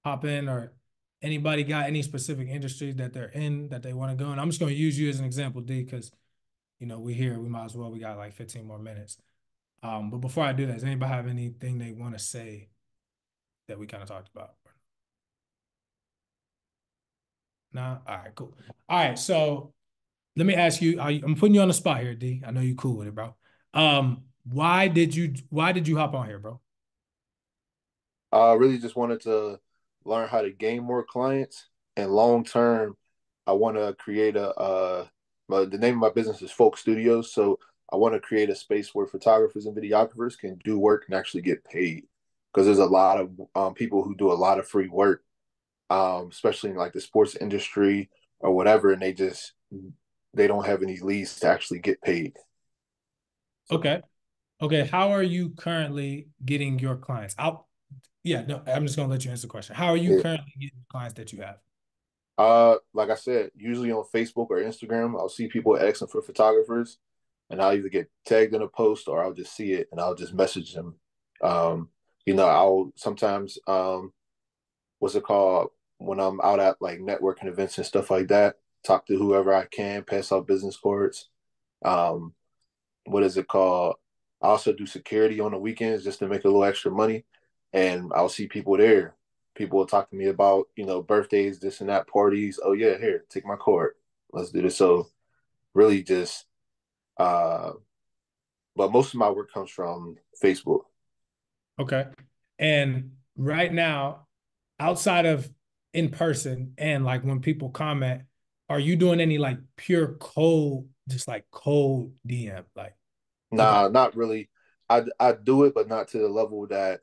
hop in, or anybody got any specific industries that they're in that they want to go in. I'm just going to use you as an example, D, because we here, we might as well. We got like 15 more minutes. But before I do that, does anybody have anything they want to say that we kind of talked about? Nah? All right, cool. All right, so let me ask you, I'm putting you on the spot here, D. I know you cool with it, bro. Why did you hop on here, bro? I really just wanted to learn how to gain more clients, and long term, I want to create the name of my business is Folk Studios. So I want to create a space where photographers and videographers can do work and actually get paid, because there's a lot of people who do a lot of free work especially in like the sports industry or whatever, and they don't have any leads to actually get paid. So, Okay. Okay. How are you currently getting your clients out? Yeah, no, I'm just gonna let you answer the question. How are you yeah. currently getting the clients that you have? Like I said, usually on Facebook or Instagram, I'll see people asking for photographers, and I'll either get tagged in a post or I'll just see it and I'll just message them. Um, I'll sometimes what's it called, when I'm out at like networking events and stuff like that, talk to whoever I can, pass out business cards. Um, what is it called? I also do security on the weekends just to make a little extra money, and I'll see people there. People will talk to me about birthdays, this and that, parties. Oh yeah, here, take my card. Let's do this. So really just, uh, but most of my work comes from Facebook. Okay. And right now, outside of in person and like when people comment, are you doing any like pure cold, just like cold DM? Like, okay, Nah, not really. I do it, but not to the level that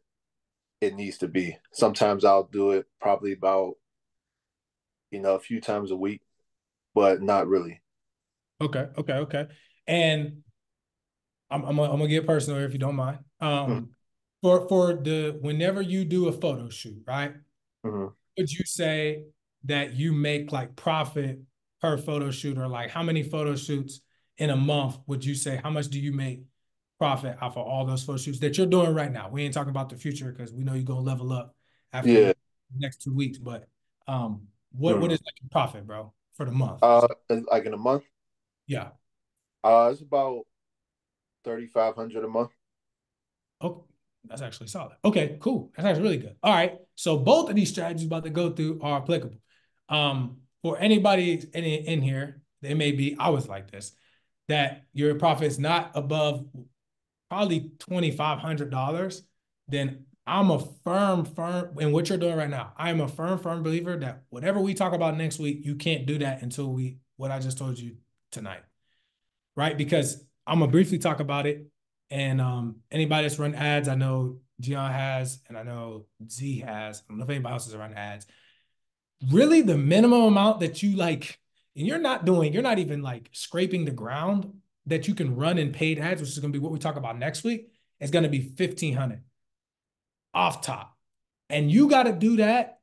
it needs to be. Sometimes I'll do it probably about a few times a week, but not really. okay, okay, okay. And I'm gonna get personal here if you don't mind. Mm-hmm. For the whenever you do a photo shoot, right? Mm-hmm. Would you say that you make like profit per photo shoot, or like how many photo shoots in a month would you say, how much do you make profit off of all those photo shoots that you're doing right now? We ain't talking about the future because we know you're gonna level up after Yeah. the next 2 weeks, but what Mm-hmm. is like your profit, bro, for the month? Like in a month, Yeah. it's about 3,500 a month. Oh, that's actually solid. Okay, cool. That's actually really good. All right. So both of these strategies about to go through are applicable. For anybody in here, they may be, I was like this, that your profit's not above probably $2,500, then I'm a firm, in what you're doing right now. I am a firm believer that whatever we talk about next week, you can't do that until what I just told you tonight, right? Because I'm gonna briefly talk about it. And anybody that's run ads, I know Gian has, and I know Z has. I don't know if anybody else has run ads. Really, the minimum amount that you like, and you're not even like scraping the ground that you can run in paid ads, which is gonna be what we talk about next week, is gonna be 1,500 off top. And you got to do that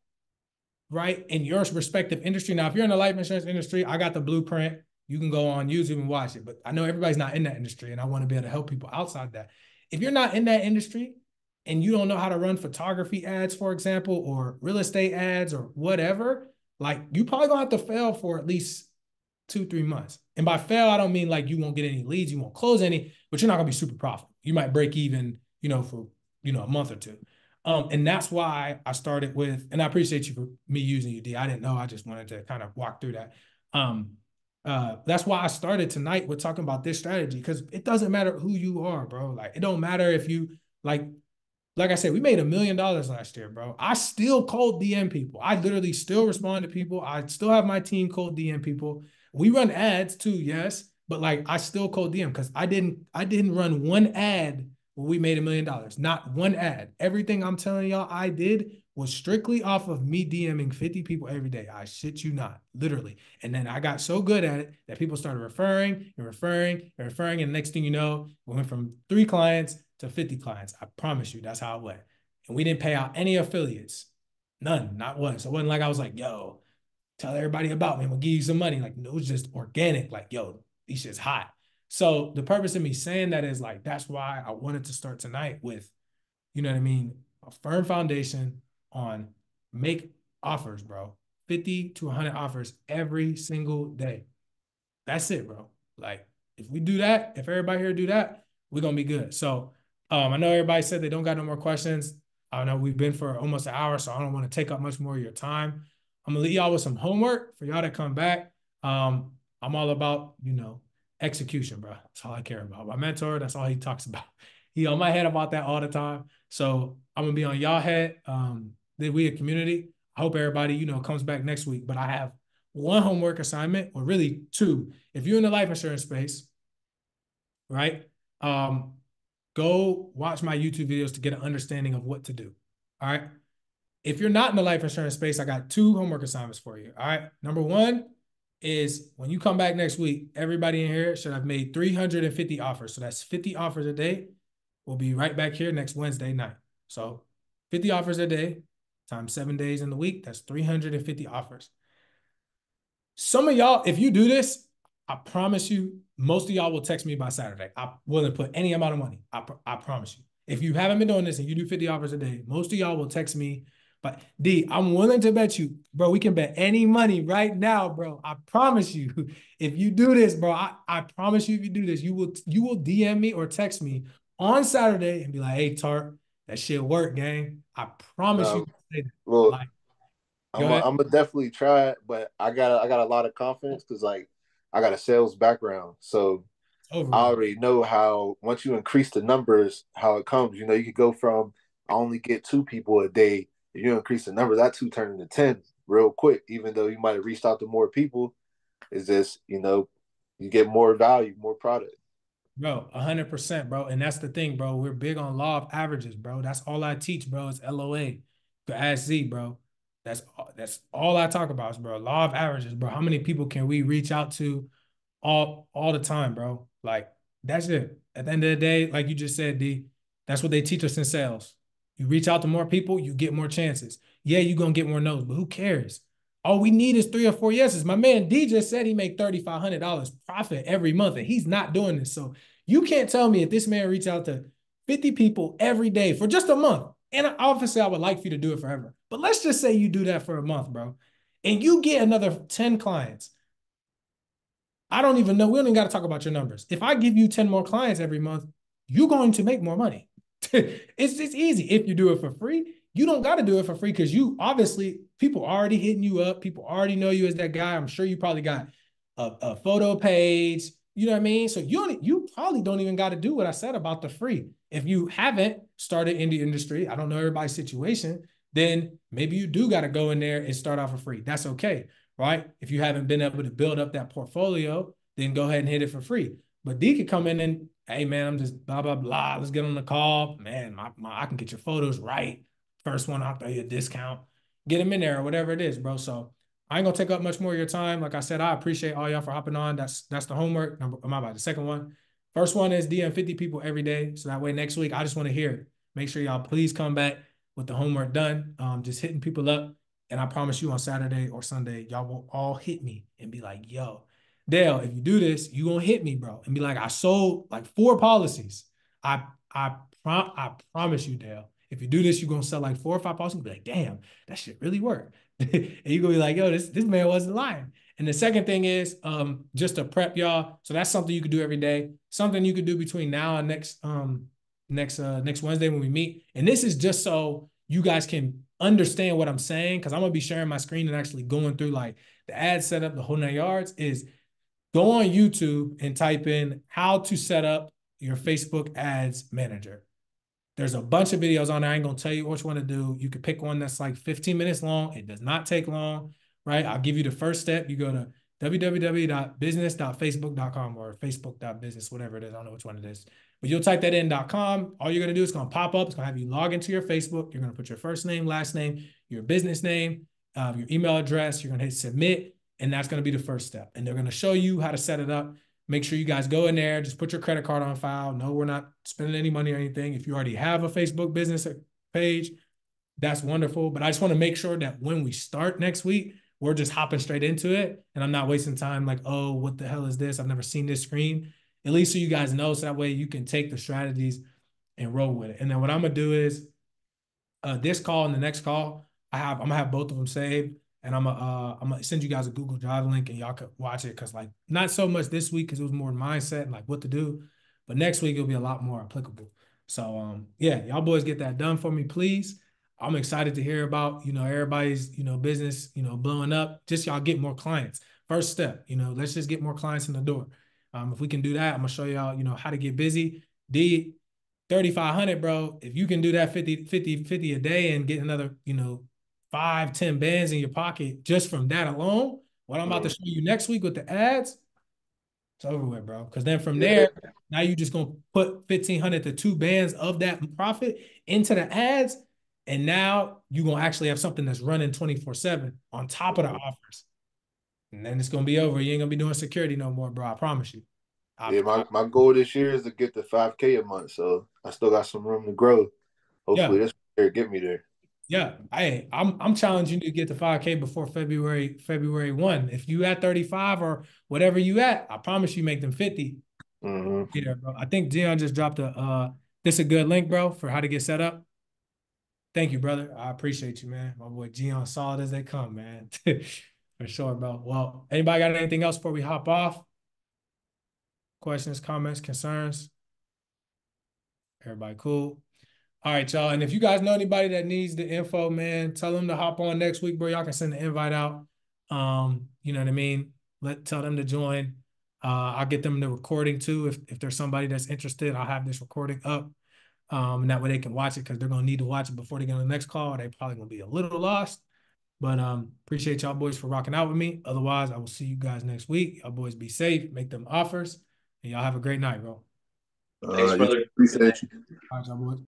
right, in your respective industry. Now, if you're in the life insurance industry, I got the blueprint. You can go on YouTube and watch it. But I know everybody's not in that industry, and I want to be able to help people outside that. If you're not in that industry and you don't know how to run photography ads, for example, or real estate ads or whatever, like you probably gonna have to fail for at least 2, 3 months. And by fail, I don't mean like you won't get any leads, you won't close any, but you're not gonna be super profitable. You might break even, for a month or two. And that's why I started with, and I appreciate you for me using you, D. I didn't know. I just wanted to kind of walk through that. That's why I started tonight with talking about this strategy, because it doesn't matter who you are, bro. Like, it don't matter if you like I said, we made $1 million last year, bro. I still cold DM people. I literally still respond to people. I still have my team cold DM people. We run ads too, yes, but like I still cold DM because I didn't run one ad where we made $1 million. Not one ad. Everything I'm telling y'all I did was strictly off of me DMing 50 people every day. I shit you not, literally. And then I got so good at it that people started referring and referring and referring. And next thing you know, we went from 3 clients to 50 clients. I promise you, that's how it went. And we didn't pay out any affiliates. None, not one. So it wasn't like I was like, yo, tell everybody about me. I'm gonna give you some money. Like, no, it was just organic. Like, yo, these shit's hot. So the purpose of me saying that is like, that's why I wanted to start tonight with, you know what I mean, a firm foundation on make offers, bro. 50 to 100 offers every single day. That's it, bro. Like, if we do that, if everybody here do that, we're gonna be good. So I know everybody said they don't got no more questions. I know we've been for almost an hour, so I don't want to take up much more of your time. I'm gonna leave y'all with some homework for y'all to come back. I'm all about, execution, bro. That's all I care about. My mentor, that's all he talks about. He on my head about that all the time. So I'm gonna be on y'all head. That we a community. I hope everybody, comes back next week. But I have one homework assignment, or really two. If you're in the life insurance space, right? Go watch my YouTube videos to get an understanding of what to do. All right. if you're not in the life insurance space, I got 2 homework assignments for you. All right. Number one is when you come back next week, everybody in here should have made 350 offers. So that's 50 offers a day. We'll be right back here next Wednesday night. So 50 offers a day times 7 days in the week. That's 350 offers. Some of y'all, if you do this, I promise you, most of y'all will text me by Saturday. I'm willing to put any amount of money. I promise you. If you haven't been doing this and you do 50 offers a day, most of y'all will text me. But D, I'm willing to bet you, bro, we can bet any money right now, bro. I promise you. If you do this, bro, I promise you, if you do this, you will DM me or text me on Saturday and be like, hey, Tart, that shit work, gang. I promise you. Well, Like, go I'm ahead. gonna definitely try it, but I got a lot of confidence because like I got a sales background, so Over I with. already know how once you increase the numbers, how it comes. You know, you could go from I only get 2 people a day. If you increase the number, that 2 turn into 10 real quick. Even though you might have reached out to more people, it's just you get more value, more product. Bro, 100%, bro. And that's the thing, bro. We're big on law of averages, bro. That's all I teach, bro. It's LOA. To ask Z, bro. That's all I talk about, bro. Law of averages, bro. How many people can we reach out to all the time, bro? Like, that's it. At the end of the day, like you just said, D, that's what they teach us in sales. You reach out to more people, you get more chances. Yeah, you're gonna get more no's, but who cares? All we need is 3 or 4 yeses. My man D just said he make $3,500 profit every month, and he's not doing this. So you can't tell me if this man reach out to 50 people every day for just a month. And obviously, I would like for you to do it forever. But let's just say you do that for a month, bro, and you get another 10 clients. I don't even know. We don't even got to talk about your numbers. If I give you 10 more clients every month, you're going to make more money. It's easy. If you do it for free, you don't got to do it for free because you obviously, people already hitting you up. People already know you as that guy. I'm sure you probably got a photo page. You know what I mean? So you probably don't even got to do what I said about the free. If you haven't started in the industry, I don't know everybody's situation, then maybe you do got to go in there and start off for free. That's okay, right? If you haven't been able to build up that portfolio, then go ahead and hit it for free. But D could come in and, hey, man, I'm just blah, blah, blah. Let's get on the call. Man, I can get your photos right. First one, I'll throw you a discount. Get them in there or whatever it is, bro. So I ain't gonna take up much more of your time. Like I said, I appreciate all y'all for hopping on. That's the homework. My bad. The second one. First one is DM 50 people every day. So that way next week, I just want to hear it. Make sure y'all please come back with the homework done. Just hitting people up. And I promise you on Saturday or Sunday, y'all will all hit me and be like, yo, Dale, if you do this, you gonna hit me, bro. And be like, I sold like 4 policies. I promise you, Dale. If you do this, you're gonna sell like 4 or 5 policies. Be like, damn, that shit really worked. And you're gonna be like, yo, this man wasn't lying. And the second thing is just to prep y'all. So that's something you could do every day. Something you could do between now and next Wednesday when we meet. And this is just so you guys can understand what I'm saying, because I'm gonna be sharing my screen and actually going through like the ad setup, the whole 9 yards. Is go on YouTube and type in how to set up your Facebook ads manager. There's a bunch of videos on there. I ain't gonna tell you which one to do. You can pick one that's like 15 minutes long. It does not take long, right? I'll give you the first step. You go to www.business.facebook.com or facebook.business, whatever it is. I don't know which one it is. But you'll type that in .com. All you're gonna do is gonna pop up. It's gonna have you log into your Facebook. You're gonna put your first name, last name, your business name, your email address. You're gonna hit submit, and that's gonna be the first step. And they're gonna show you how to set it up. Make sure you guys go in there, just put your credit card on file. No, we're not spending any money or anything. If you already have a Facebook business page, that's wonderful. But I just want to make sure that when we start next week, we're just hopping straight into it. And I'm not wasting time like, oh, what the hell is this? I've never seen this screen. At least so you guys know, so that way you can take the strategies and roll with it. And then what I'm going to do is this call and the next call, I'm gonna have both of them saved, and I'm gonna send you guys a Google Drive link, and y'all could watch it, because like not so much this week because it was more mindset and like what to do, but next week it'll be a lot more applicable. So yeah, y'all boys get that done for me, please. I'm excited to hear about everybody's business blowing up. Just y'all get more clients. First step, let's just get more clients in the door. If we can do that, I'm gonna show y'all how to get busy. D 3,500, bro. If you can do that 50 a day and get another, 5, 10 bands in your pocket just from that alone, what I'm about to show you next week with the ads, it's over with, bro. Because then from Yeah. there, now you just gonna put 1,500 to 2 bands of that profit into the ads. And now you're going to actually have something that's running 24/7 on top of the offers. And then it's going to be over. You ain't going to be doing security no more, bro. I promise you. Yeah, my goal this year is to get to 5K a month, so I still got some room to grow. Hopefully, Yeah. this year get me there. Yeah, I'm challenging you to get to 5K before February 1. If you at 35 or whatever you at, I promise you make them 50. Yeah, bro. I think Dion just dropped this a good link, bro, for how to get set up. Thank you, brother. I appreciate you, man. My boy Gion, solid as they come, man. For sure, bro. Well, anybody got anything else before we hop off? Questions, comments, concerns? Everybody cool? All right, y'all. And if you guys know anybody that needs the info, man, tell them to hop on next week, bro. Y'all can send the invite out. You know what I mean? Tell them to join. I'll get them the recording too. If there's somebody that's interested, I'll have this recording up. And that way they can watch it because they're gonna need to watch it before they get on the next call. They probably gonna be a little lost. But appreciate y'all boys for rocking out with me. Otherwise, I will see you guys next week. Y'all boys be safe, make them offers, and y'all have a great night, bro. Thanks, brother. Appreciate you. All right, y'all boys.